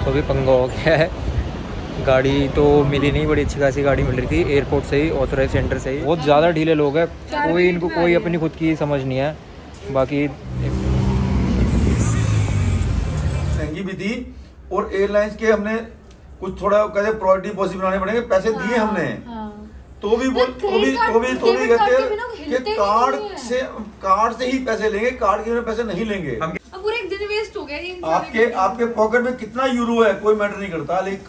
तो भी पंगा हो गया है, गाड़ी तो मिली नहीं, बड़ी अच्छी खासी गाड़ी मिल रही थी एयरपोर्ट से ही, ऑथराइज सेंटर से ही। बहुत ज़्यादा ढीले लोग हैं, कोई इनको कोई अपनी खुद की समझ नहीं है। बाकी महंगी भी थी और एयरलाइंस के हमने कुछ थोड़ा कहते प्रायोरिटी पॉलिसी बनाने पड़ेंगे, पैसे दिए हमने तो भी कहते हैं कि कार्ड से ही पैसे लेंगे, कार्ड के पैसे नहीं लेंगे। पूरा एक दिन वेस्ट हो गया। आपके पॉकेट में कितना यूरो है कोई मैटर नहीं करता, लेकिन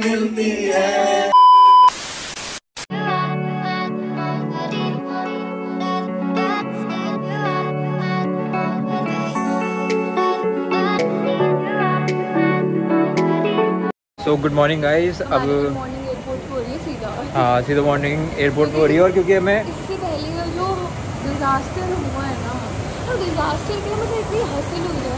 मिलती है। So good morning guys. अब मॉर्निंग एयरपोर्ट पे हो रही है सीधा। हाँ, सीधा मॉर्निंग एयरपोर्ट पे हो रही है। और क्योंकि हमें इससे पहले का जो डिजास्टर हुआ है ना, तो डिजास्टर के मुझे इतनी हंसी हुई है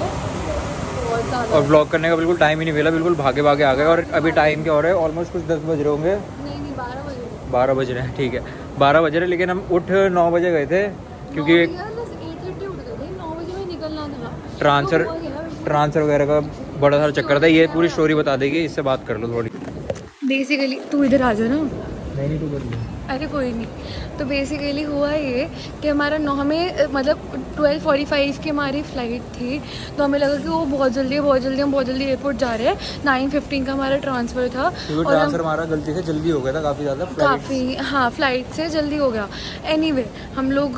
बहुत ज़्यादा। और व्लॉग करने का बिल्कुल टाइम ही नहीं मिला, बिल्कुल भागे भागे आ गए। और अभी टाइम क्या हो रहा है, ऑलमोस्ट कुछ 10 बज रहे होंगे। नहीं 12 बजे। 12 बज रहे हैं, ठीक है 12 बज रहे हैं। लेकिन हम उठ 9 बजे गए थे क्योंकि 8:30 उठ गए थे, 9 बजे में निकलना था। ट्रांसफर वगैरह का बड़ा सारा चक्कर था। ये पूरी स्टोरी बता देगी, इससे बात कर लो थोड़ी। बेसिकली तू इधर आ जा ना। नहीं तू कर लो। अरे कोई नहीं। तो बेसिकली हुआ ये कि हमारा 9 में मतलब 12:45 की हमारी फ़्लाइट थी, तो हमें लगा कि वो बहुत जल्दी हम बहुत जल्दी एयरपोर्ट जा रहे हैं। 9:15 का हमारा ट्रांसफ़र था और ट्रांसफ़र हमारा गलती से जल्दी हो गया था काफ़ी ज़्यादा, हाँ फ्लाइट से जल्दी हो गया। एनीवे हम लोग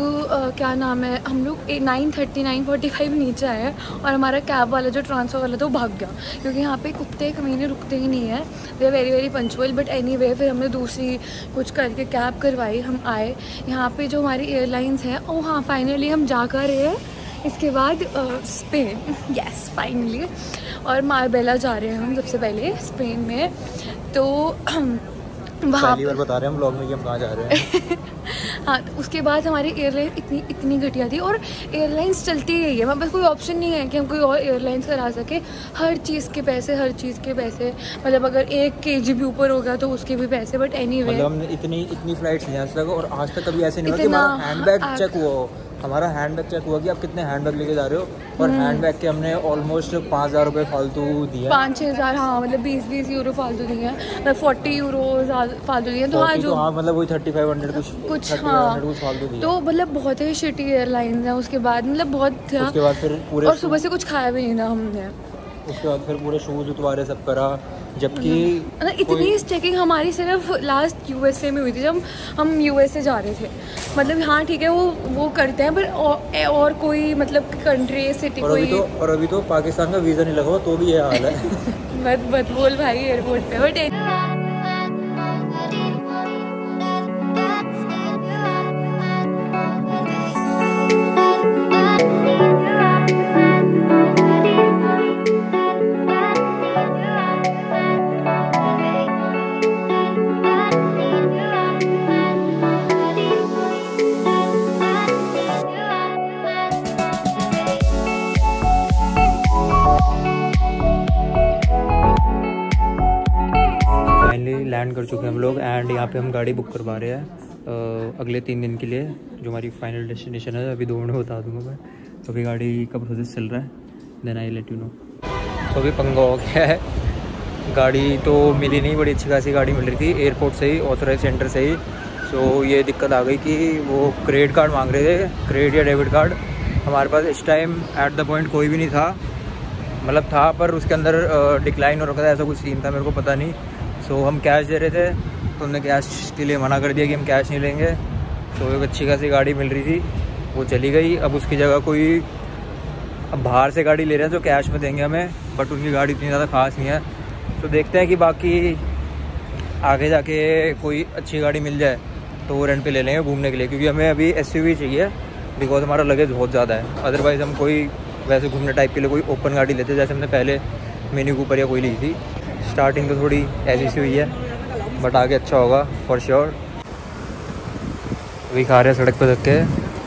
क्या नाम है, हम लोग 9:45 नीचे आए और हमारा कैब वाला जो ट्रांसफ़र वाला था वो भाग गया, क्योंकि यहाँ पे कुत्ते कमीने रुकते ही नहीं है। They are very very punctual. But anyway फिर हमने दूसरी कुछ करके कैब करवाई, हम आए यहाँ पे जो हमारी एयरलाइंस है। ओ हाँ, फाइनली हम जा कर रहे हैं इसके बाद स्पेन। Yes finally. और मार्बेला जा रहे हैं हम सबसे पहले स्पेन में। तो वहाँ पहली बार बता रहे हैं हम व्लॉग में कि हम कहाँ जा रहे हैं। हाँ, तो उसके बाद हमारी एयरलाइन इतनी घटिया थी। और एयरलाइंस चलती ही है, बस कोई ऑप्शन नहीं है कि हम कोई और एयरलाइंस करा सके। हर चीज़ के पैसे मतलब अगर 1 kg भी ऊपर होगा तो उसके भी पैसे। बट एनीवे मतलब हमने इतनी फ्लाइट्स नहीं आज तक, और आज तक कभी ऐसे नहीं हुआ कि हमारा हैंडबैग चेक हुआ हो। हमारा हैंडबैग चेक हुआ कि आप कितने हैंडबैग लेके जा रहे हो, और हैंडबैग के हमने ऑलमोस्ट 5,000 रुपये फालतू दिए। 5-6 हज़ार, हाँ मतलब 20 यूरो फालतू दिए हैं, मतलब 40 यूरो फालतू दिए। तो हाँ जो मतलब वही 3500 कुछ हाँ फालतू दिए। तो मतलब बहुत ही शिटी एयरलाइंस है। उसके बाद मतलब बहुत था। उसके बाद फिर पूरे और सुबह से कुछ खाया भी नहीं था हमने। उसके बाद फिर पूरे शूज़ उतवारे सब करा, जबकि इतनी चेकिंग हमारी सिर्फ लास्ट यूएसए में हुई थी, जब हम यूएसए जा रहे थे। मतलब हाँ ठीक है वो करते हैं, पर और कोई मतलब कंट्री सिटी कोई। और अभी तो पाकिस्तान का वीज़ा नहीं लगा तो भी ये हाल है। मत बोल भाई एयरपोर्ट पे। बट लैंड कर चुके हैं हम लोग, एंड यहाँ पे हम गाड़ी बुक करवा रहे हैं अगले 3 दिन के लिए, जो हमारी फाइनल डेस्टिनेशन है। अभी 2 मिनट बता दूंगा मैं। तो अभी गाड़ी का प्रोसेस चल रहा है, then I let you know. तो अभी पंगा हो गया है, गाड़ी तो मिली नहीं, बड़ी अच्छी खासी गाड़ी मिल रही थी एयरपोर्ट से ही, ऑथराइज सेंटर से ही। सो ये दिक्कत आ गई कि वो क्रेडिट कार्ड मांग रहे थे, क्रेडिट या डेबिट कार्ड। हमारे पास इस टाइम एट द पॉइंट कोई भी नहीं था, मतलब था पर उसके अंदर डिक्लाइन हो रखा था, ऐसा कुछ सीन था, मेरे को पता नहीं। सो हम कैश दे रहे थे, तो हमने कैश के लिए मना कर दिया कि हम कैश नहीं लेंगे। तो एक अच्छी खासी गाड़ी मिल रही थी, वो चली गई। अब उसकी जगह कोई अब बाहर से गाड़ी ले रहे हैं जो कैश में देंगे हमें, बट उनकी गाड़ी इतनी ज़्यादा खास नहीं है। तो देखते हैं कि बाकी आगे जाके कोई अच्छी गाड़ी मिल जाए तो वो रेंट पे ले लेंगे घूमने के लिए, क्योंकि हमें अभी SUV चाहिए, बिकॉज हमारा लगेज बहुत ज़्यादा है। अदरवाइज़ हम कोई वैसे घूमने टाइप के लिए कोई ओपन गाड़ी लेते, जैसे हमने पहले मिनी कूपर या कोई ली थी। स्टार्टिंग तो थोड़ी ऐसी सी हुई है, बट आगे अच्छा होगा फॉर श्योर। अभी खा रहे हैं सड़क पर धक्के,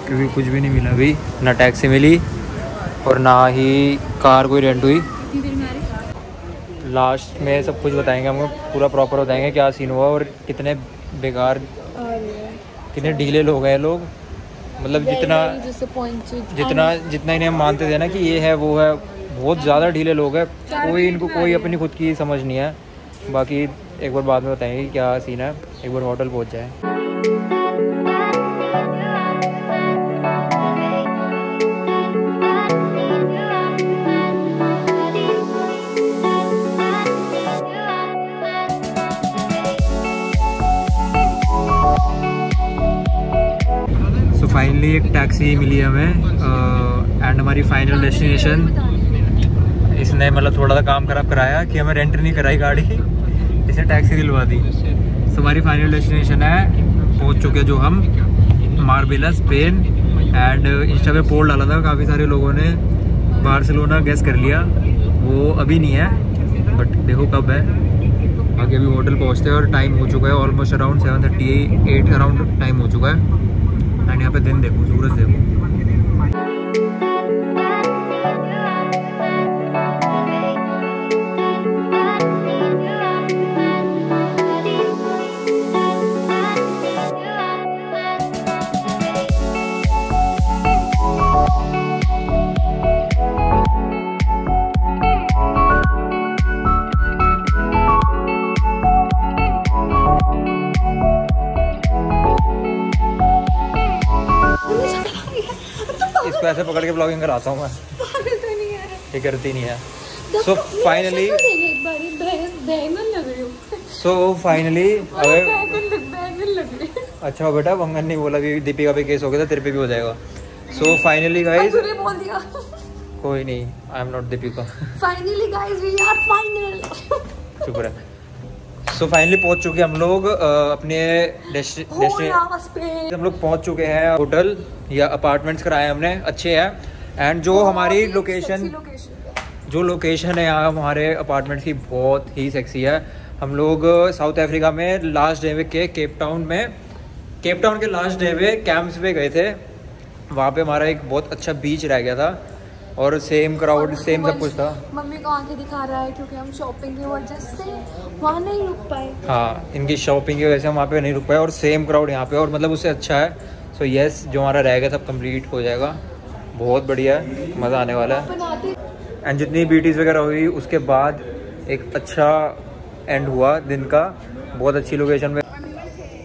क्योंकि कुछ भी नहीं मिला अभी, ना टैक्सी मिली और ना ही कार कोई रेंट हुई। लास्ट में सब कुछ बताएंगे, हमको पूरा प्रॉपर बताएंगे क्या सीन हुआ और कितने बेकार कितने ढीले लोग हैं लोग। मतलब जितना इन्हें हम मानते थे ना कि ये है वो है, बहुत ज़्यादा ढीले लोग हैं, कोई अपनी खुद की समझ नहीं है। बाकी एक बार बाद में बताएंगे क्या सीन है, एक बार होटल पहुंच जाए। सो फाइनली एक टैक्सी मिली हमें एंड हमारी फाइनल डेस्टिनेशन। इसने मतलब थोड़ा सा काम खराब कराया कि हमें रेंट नहीं कराई गाड़ी, इसने टैक्सी दिलवा दी। तो हमारी फाइनल डेस्टिनेशन है, पहुंच चुके जो हम मार्बेला स्पेन। एंड इंस्टा पे पोल डाला था, काफ़ी सारे लोगों ने बार्सिलोना गेस कर लिया, वो अभी नहीं है बट देखो कब है। बाकी अभी होटल पहुंचते हैं और टाइम हो चुका है ऑलमोस्ट अराउंड 7:38 अराउंड टाइम हो चुका है। एंड यहाँ पे दिन देखो, सूरज देखो। इसको ऐसे पकड़ के ब्लॉगिंग कराता हूँ मैं, ये करती नहीं है। सो फाइनली अच्छा बेटा, बंगन नहीं बोला, भी दीपिका पे केस हो गया था, तेरे पे भी हो जाएगा। सो फाइनली गाइस, कोई नहीं, I am not Deepika. Finally guys we are final. चुप रह। सो फाइनली पहुंच चुके हम लोग अपने डेस्टिनेशन। हम लोग पहुंच चुके हैं होटल या अपार्टमेंट्स कराए हमने, अच्छे हैं। एंड जो हमारी लोकेशन है यहाँ हमारे अपार्टमेंट की, बहुत ही सेक्सी है। हम लोग साउथ अफ्रीका में लास्ट डे के केप टाउन के लास्ट डे पे कैंप्स पे गए थे। वहाँ पे हमारा एक बहुत अच्छा बीच रह गया था और सेम क्राउड सेम सब कुछ था। मम्मी को आंखें दिखा रहा है क्योंकि हम शॉपिंग की वजह से वहाँ नहीं रुक पाए। हाँ, इनकी शॉपिंग की वजह से हम वहाँ पे नहीं रुक पाए और सेम क्राउड यहाँ पे, और मतलब उससे अच्छा है। सो यस, जो हमारा रह गया सब कंप्लीट हो जाएगा, बहुत बढ़िया है, मज़ा आने वाला है। एंड जितनी बीटीज़ वगैरह हुई उसके बाद एक अच्छा एंड हुआ दिन का, बहुत अच्छी लोकेशन में।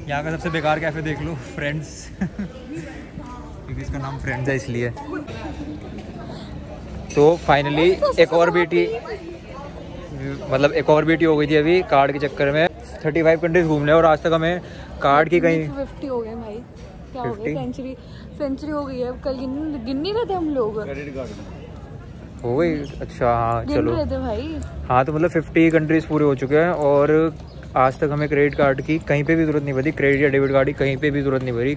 यहाँ का सबसे बेकार कैफ़े देख लो, फ्रेंड्स क्योंकि इसका नाम फ्रेंड्स है इसलिए। तो फाइनली एक और बीटी हो गई थी अभी कार्ड के चक्कर में। 35 कंट्रीज घूमने और आज तक हमें कार्ड की कहीं 50 हो गए भाई, क्या हो गया, सेंचुरी हो गई है। कल गिन नहीं रहे थे हम लोग, क्रेडिट कार्ड हो गई। अच्छा हाँ चलो, रहे थे भाई। हाँ तो मतलब 50 कंट्रीज पूरे हो चुके हैं और आज तक हमें क्रेडिट कार्ड की कहीं पे भी जरूरत नहीं पड़ी, क्रेडिट या डेबिट कार्ड की कहीं पे भी जरूरत नहीं पड़ी।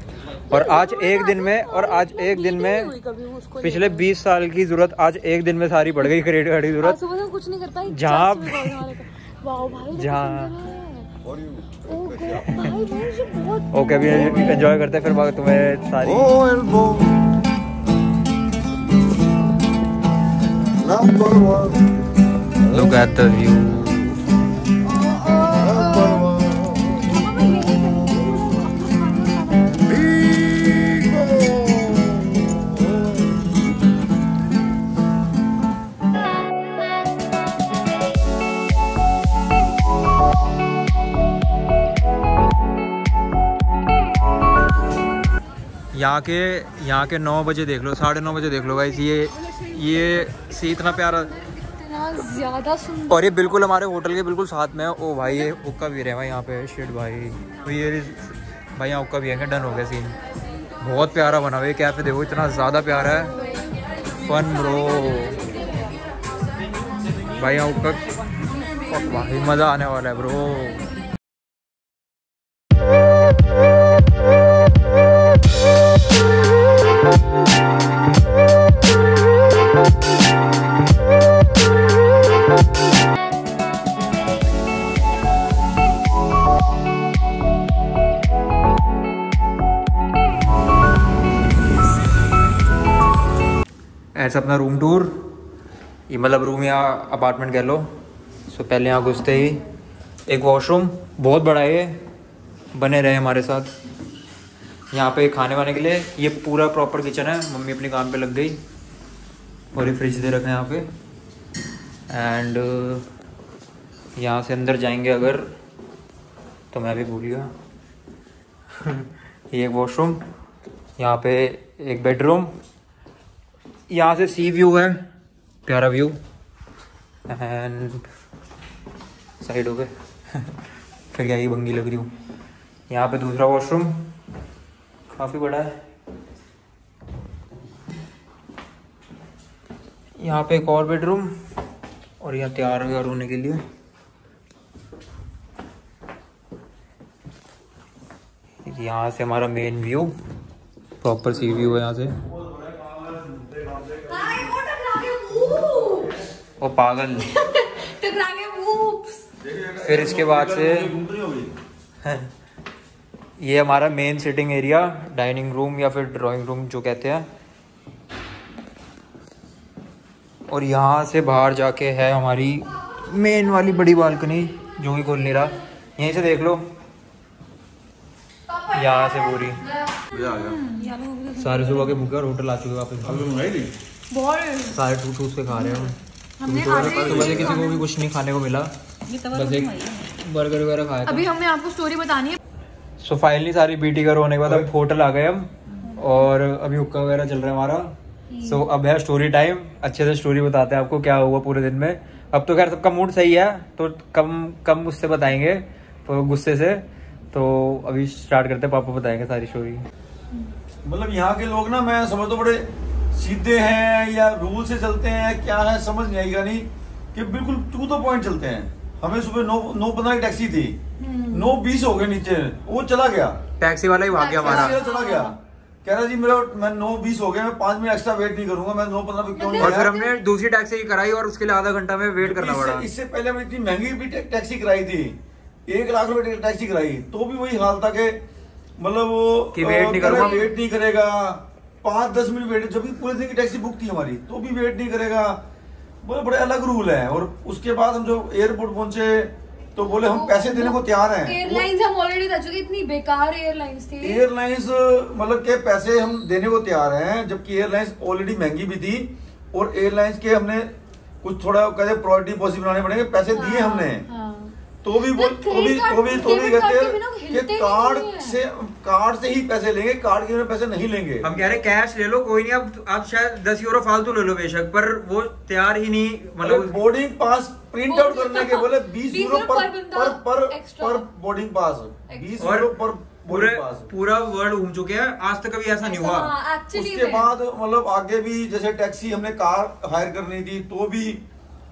और आज एक दिन में पिछले 20 साल की जरूरत आज एक दिन में सारी बढ़ गई क्रेडिट कार्ड की जरूरत। कुछ नहीं करता जहाँ ओके अभी एंजॉय करते हैं, फिर तुम्हें सारी लुक एट द व्यू। यहाँ के 9 बजे देख लो, 9:30 बजे देख लो गाइस, ये सी इतना प्यारा, इतना ज़्यादा सुंदर, और ये बिल्कुल हमारे होटल के बिल्कुल साथ में है। ओ भाई ये हुक्का भी रहे भाई यहाँ पे, शिट भाई, तो ये भाई यहाँ हुक्का भी है, डन हो गया सीन। बहुत प्यारा बना हुआ है कैफे, देखो इतना ज़्यादा प्यारा है, फन ब्रो भाई यहाँ हुक्का, भाई मज़ा आने वाला है ब्रो। ऐसा अपना रूम टूर, ये मतलब रूम या अपार्टमेंट कह लो। सो पहले यहाँ घुसते ही एक वॉशरूम, बहुत बड़ा है ये, बने रहे हमारे साथ। यहाँ पे खाने वाने के लिए ये पूरा प्रॉपर किचन है, मम्मी अपने काम पे लग गई और ये फ्रिज दे रखा है यहाँ पे। एंड यहाँ से अंदर जाएंगे अगर, तो मैं भी भूल गया। ये एक वॉशरूम, यहाँ पे एक बेडरूम, यहाँ से सी व्यू है, प्यारा व्यू। एंड साइड हो गए फिर क्या ही भंगी लग रही हूँ। यहाँ पे दूसरा वॉशरूम काफ़ी बड़ा है। यहाँ पे एक और बेडरूम और यहाँ तैयार व्यार होने के लिए। यहाँ से हमारा मेन व्यू, प्रॉपर सी व्यू है यहाँ से। ओ पागल फिर इसके बाद से ये हमारा main sitting area, dining room या फिर ड्राइंग रूम जो कहते हैं। और यहाँ से बाहर जाके है हमारी मेन वाली बड़ी बालकनी जो कि खुल नहीं रहा। यहीं से देख लो, यहाँ से पूरी सारे सुबह के भूखे और होटल आ चुके वापस। सारे टूट के खा रहे हैं हम। सुबह से किसी को भी कुछ नहीं खाने को मिला, बस एक बर्गर वगैरह खाया। अभी हमें आपको स्टोरी बतानी है। सो फाइनली सारी बीटी कर होने के बाद अब होटल आ गए हम, और अभी हुक्का वगैरह चल रहा है हमारा। सो अब है स्टोरी टाइम। अच्छे से स्टोरी बताते हैं आपको क्या हुआ पूरे दिन में। अब तो खैर सबका मूड सही है तो कम गुस्से बताएंगे, तो गुस्से से। तो अभी स्टार्ट करते हैं, पापा बताएंगे सारी स्टोरी। मतलब यहाँ के लोग ना, मैं समझ तो बड़े सीधे हैं या रूल से चलते हैं, क्या है समझ नहीं आएगा, नहीं कि बिल्कुल टू द पॉइंट चलते हैं। हमें सुबह 9:15 की टैक्सी थी, 9:20 हो गए नीचे, वो चला गया, टैक्सी वाला ही भाग गया हमारा, चला गया। कह रहा जी मैं 9:20 हो गया, मैं 5 मिनट एक्स्ट्रा वेट नहीं करूंगा, मैं 9:15 पे क्यों नहीं। और फिर हमने दूसरी टैक्सी कराई और उसके लिए आधा घंटा में वेट करना पड़ा। इससे पहले हमने इतनी महंगी भी टैक्सी कराई थी, 1 लाख रुपए टैक्सी कराई, तो भी वही हाल था कि मतलब वो वेट नहीं करेगा, 5-10 मिनट वेट, जब भी पूरे दिन की टैक्सी बुक थी हमारी, तो भी वेट नहीं करेगा। बड़े अलग रूल है। और उसके बाद हम जो एयरपोर्ट पहुंचे तो बोले हम पैसे देने को तैयार हैं। एयरलाइंस हम ऑलरेडी रह चुके, इतनी बेकार एयरलाइंस थी। एयरलाइंस मतलब के पैसे हम देने को तैयार हैं, जबकि एयरलाइंस ऑलरेडी महंगी भी थी। और एयरलाइंस के हमने कुछ थोड़ा कहते प्रायोरिटी पॉलिसी बनाने पड़ेंगे, पैसे दिए हमने, तो भी कहते हैं कि कार्ड से ही पैसे लेंगे, कार्ड के पैसे नहीं लेंगे। हम कह रहे कैश ले लो, कोई नहीं, अब शायद 10 यूरो फालतू ले लो बेशक, पर वो तैयार ही नहीं। मतलब बोर्डिंग पास प्रिंट आउट करने के बोले 20 यूरो पर बोर्डिंग पास, 20 यूरो पर बोर्डिंग पास। पूरा वर्ल्ड घूम चुके हैं, आज तक कभी ऐसा नहीं हुआ। उसके बाद मतलब आगे भी जैसे टैक्सी हमने कार हायर करनी थी, तो भी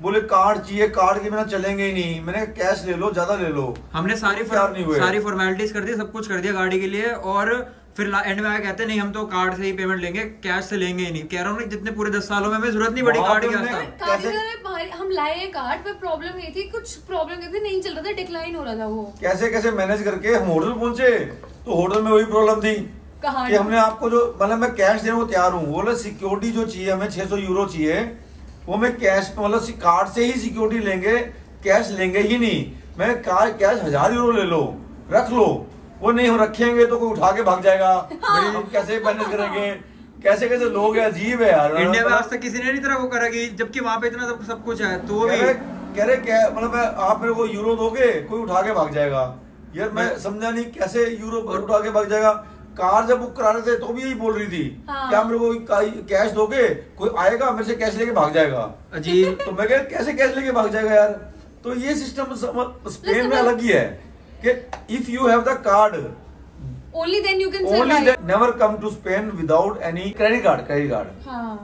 बोले कार्ड चाहिए, कार्ड के बिना चलेंगे ही नहीं। मैंने कैश ले लो, ज्यादा ले लो। हमने सारी फॉर्मेलिटीज कर दी, सब कुछ कर दिया गाड़ी के लिए, और फिर एंड में आया कहते नहीं हम तो कार्ड से ही पेमेंट लेंगे, कैश से लेंगे ही नहीं। कह रहा हूँ जितने पूरे 10 सालों में हमें जरूरत नहीं पड़ी कार्ड की। हम लाए कार्ड पे, प्रॉब्लम ये थी, कुछ प्रॉब्लम ये थी, नहीं चल रहा था, डिक्लाइन हो रहा था वो। कैसे मैनेज करके हम होटल पहुंचे, तो होटल में वही प्रॉब्लम थी कि हमने आपको जो मतलब मैं कैश देने को तैयार हूँ, बोले सिक्योरिटी जो चाहिए हमें 600 यूरो चाहिए, वो मैं कैश मतलब कार्ड से ही सिक्योरिटी लेंगे, कैश लेंगे ही नहीं। मैं कैश 1000 यूरो ले लो, रख लो। वो नहीं हम रखेंगे तो कोई उठा के भाग जाएगा। हम कैसे मैनेज करेंगे, कैसे लोग हैं, अजीब है यार। इंडिया में आज तक किसी ने नहीं तरह वो करा कि जबकि वहाँ पे इतना सब कुछ है, तो कह रहे क्या मतलब आप मेरे को यूरो दोगे, कोई उठा के भाग जाएगा। यार मैं समझा नहीं कैसे यूरो उठा के भाग जाएगा। कार जब बुक करा रहे थे तो भी यही बोल रही थी, क्या मेरे को कैश दोगे, कोई आएगा मेरे से कैश लेके भाग जाएगा। जी तो मैं कह कैसे कैश लेके भाग जाएगा यार। तो ये सिस्टम स्पेन में अलग ही है कि if you have the card only then you can survive. Never come to Spain without any credit card.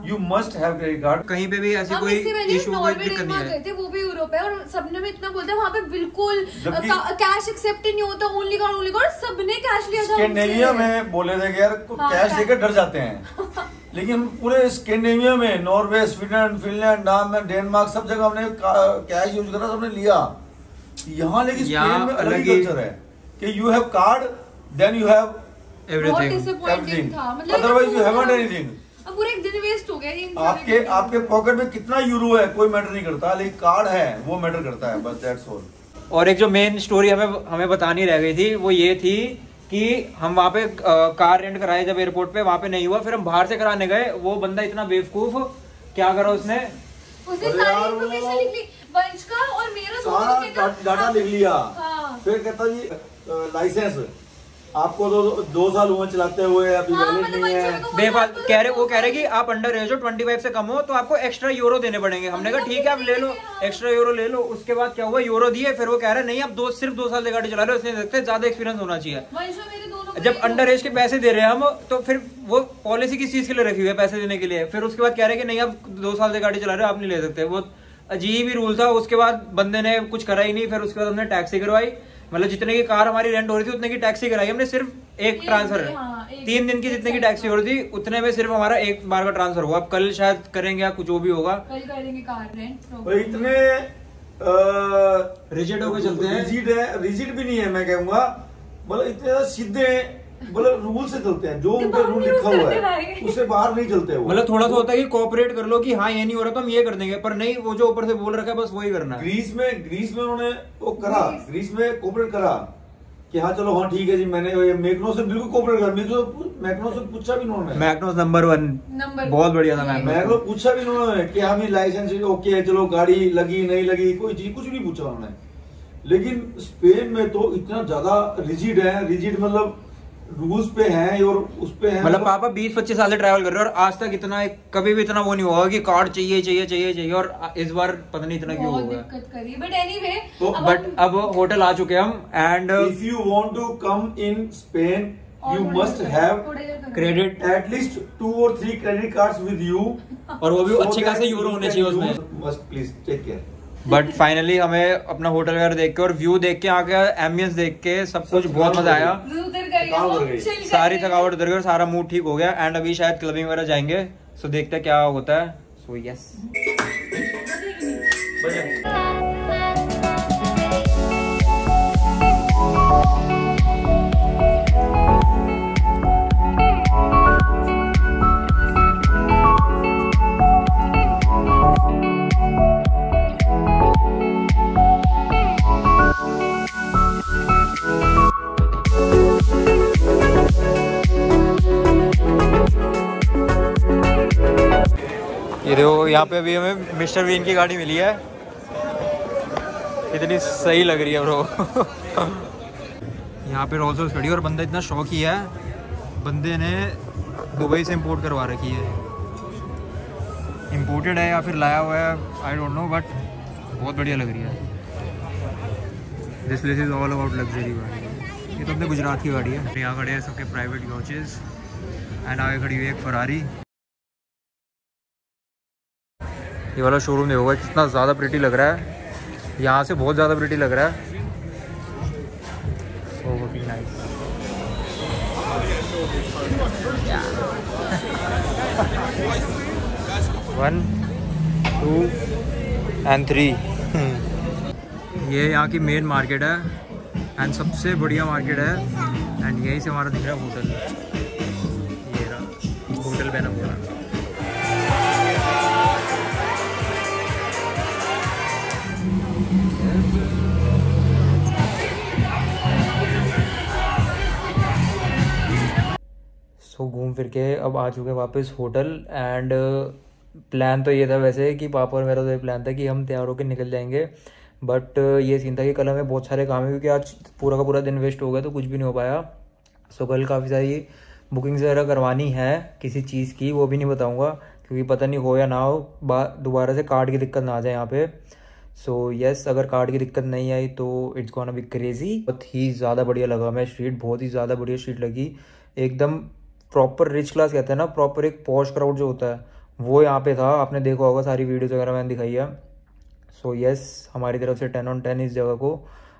You must have credit card. कहीं पे भी ऐसी कोई इशू कोई दिक्कत नहीं है। थे वो भी यूरोप है, और सबने में इतना बोलते हैं वहाँ पे बिल्कुल कैश एक्सेप्ट ही नहीं होता, ओनली कार्ड। सबने कैश लिया था। स्कैंडिनेविया में बोले थे कि यार कैश लेकर डर जाते हैं, लेकिन पूरे स्कैंडिनेविया में नॉर्वे, स्वीडन, फिनलैंड, डेनमार्क सब जगह हमने कैश यूज करा, सबने लिया। यहाँ लेकिन स्पेन में अलग कल्चर है कि you have card then you have everything था, मतलब otherwise you haven't anything। अब पूरे एक दिन वेस्ट हो गया। आपके पॉकेट में कितना यूरो है कोई मैटर नहीं करता, लेकिन कार्ड है वो मैटर करता है, बस दैट्स ऑल। और एक जो मेन स्टोरी हमें बतानी रह गई थी, वो ये थी कि हम वहाँ पे कार रेंट कराए जब एयरपोर्ट पे, वहाँ पे नहीं हुआ, फिर हम बाहर से कराने गए। वो बंदा इतना बेवकूफ, क्या करा उसने, उसने सारी इन्फॉर्मेशन लिख ली, वंश का और मेरा सारा डाटा लिख लिया। हाँ। फिर कहता जी लाइसेंस आपको तो 2 साल हुए चलाते हुए, अभी वैलिड नहीं है। बेफाल वो कह रहे कि आप अंडर एज हो, 25 से कम हो तो आपको एक्स्ट्रा यूरो देने पड़ेंगे। हमने कहा ठीक है आप ले लो, एक्स्ट्रा यूरो ले लो। उसके बाद क्या हुआ, यूरो दिए, फिर वो कह रहे नहीं आप सिर्फ 2 साल से गाड़ी चला रहे हो, इसलिए देखते ज्यादा एक्सपीरियंस होना चाहिए। जब अंडर एज के पैसे दे रहे हैं हम, तो फिर वो पॉलिसी किस चीज के लिए रखी हुई है, पैसे देने के लिए। फिर उसके बाद कह रहे कि नहीं आप 2 साल से गाड़ी चला रहे हो, आप नहीं ले सकते। वो अजीब ही रूल था। उसके बाद बंदे ने कुछ करा ही नहीं। फिर उसके बाद हमने टैक्सी करवाई, मतलब जितने की कार हमारी रेंट हो रही थी उतने की टैक्सी कराई हमने। सिर्फ एक ट्रांसफर, 3 दिन की जितने की टैक्सी हो रही थी उतने में सिर्फ हमारा एक बार का ट्रांसफर हुआ। अब कल शायद करेंगे या कुछ जो भी होगा, कल करेंगे कार रेंट। इतने रिजिड होकर चलते हैं। रिजिड भी नहीं है मैं कहूँगा, मतलब इतने सीधे, मतलब रूल से चलते हैं। जो उनके रूल लिखा हुआ है उससे बाहर नहीं चलते वो। मतलब थोड़ा सा होता है कि कोऑपरेट कर लो कि हाँ ये नहीं हो रहा तो हम ये कर देंगे, पर नहीं, वो जो ऊपर से बोल रखा है बस वही करना है। ग्रीस में उन्होंने वो करा, ग्रीस में कोऑपरेट करा कि हाँ चलो हाँ ठीक है जी। मैंने मैक्नो से बिल्कुल कोऑपरेट करा। मैक्नो से पूछा भी उन्होंने, मैक्नो नंबर 1 बहुत बढ़िया था। मैक्नो पूछा भी उन्होंने कि हाँ भी लाइसेंस ओके है, चलो गाड़ी लगी नहीं लगी कोई चीज कुछ नहीं पूछा उन्होंने। लेकिन स्पेन में तो इतना ज्यादा रिजिड है, रिजिड मतलब रूल्स पे हैं और उस पे हैं। मतलब पापा 20-25 साल से ट्रैवल कर रहे हैं और आज तक इतना कभी भी इतना वो नहीं हुआ कि कार्ड चाहिए। और इस बार पता नहीं इतना क्यों हो गया। दिक्कत करी, बट एनीवे बट अब होटल आ चुके हम। And if you want to come in Spain you must have credit, at least 2 or 3 credit cards with you, और वो भी अच्छे खासे यूरो होने चाहिए उसमें। Must please take care. But finally हमें अपना होटल वगैरह देख के और व्यू देख के, आके एम्बियंस देख के सब कुछ बहुत मजा आया। सारी थकावट उतर गई, सारा मूड ठीक हो गया। एंड अभी शायद क्लबिंग वगैरह जाएंगे, सो देखते हैं क्या होता है। सो यस ये देखो, यहाँ पे अभी हमें मिस्टर बीन की गाड़ी मिली है। कितनी सही लग रही है ब्रो। यहाँ पे रोल्स रॉयस खड़ी है और बंदा इतना शौकी है, बंदे ने दुबई से इंपोर्ट करवा रखी है। इंपोर्टेड है या फिर लाया हुआ है आई डोंट नो, बट बहुत बढ़िया लग रही है। This place is all about luxury गाड़ी। ये तो अपने गुजरात की गाड़ी है। यहाँ खड़े हैं सबके प्राइवेट कोचेस एंड आगे खड़ी हुई है एक फरारी। ये वाला शोरूम देखोगे कितना ज़्यादा प्रिटी लग रहा है, यहाँ से बहुत ज़्यादा प्रिटी लग रहा है। So fucking nice. 1, 2 and 3 ये यहाँ की मेन मार्केट है एंड सबसे बढ़िया मार्केट है। एंड यहीं से हमारा दिख रहा है होटल। ये रहा होटल बेनापुरा। सो घूम फिर के अब आ चुके हैं वापस होटल। एंड प्लान तो ये था वैसे कि पापा और मेरा तो ये प्लान था कि हम तैयार होकर निकल जाएंगे, बट ये सीन था कि कल हमें बहुत सारे काम है क्योंकि आज पूरा का पूरा दिन वेस्ट हो गया तो कुछ भी नहीं हो पाया। सो कल काफ़ी सारी बुकिंग्स वगैरह करवानी है किसी चीज़ की, वो भी नहीं बताऊँगा क्योंकि पता नहीं हो या ना हो, दोबारा से कार्ड की दिक्कत ना आ जाए यहाँ पे। सो यस, अगर कार्ड की दिक्कत नहीं आई तो इट्स गोना बी क्रेजी। बहुत ही ज़्यादा बढ़िया लगा हमें स्ट्रीट, बहुत ही ज़्यादा बढ़िया स्ट्रीट लगी। एकदम प्रॉपर रिच क्लास कहते हैं ना, प्रॉपर एक पॉश क्राउड जो होता है वो यहाँ पे था। आपने देखा होगा, सारी वीडियोस वगैरह मैंने दिखाई है। सो यस, हमारी तरफ से 10 on 10 इस जगह को।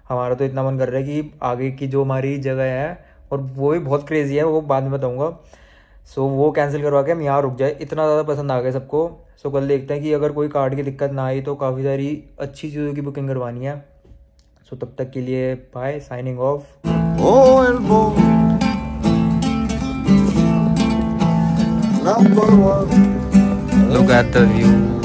हमारा तो इतना मन कर रहा है कि आगे की जो हमारी जगह है और वो भी बहुत क्रेजी है, वो बाद में बताऊँगा। सो वो कैंसिल करवा के हम यहाँ रुक जाए, इतना ज़्यादा पसंद आ गया सबको। सो कल देखते हैं कि अगर कोई कार्ड की दिक्कत ना आई तो काफ़ी सारी अच्छी चीज़ों की बुकिंग करवानी है। सो तब तक के लिए bye, signing off. Look at the view.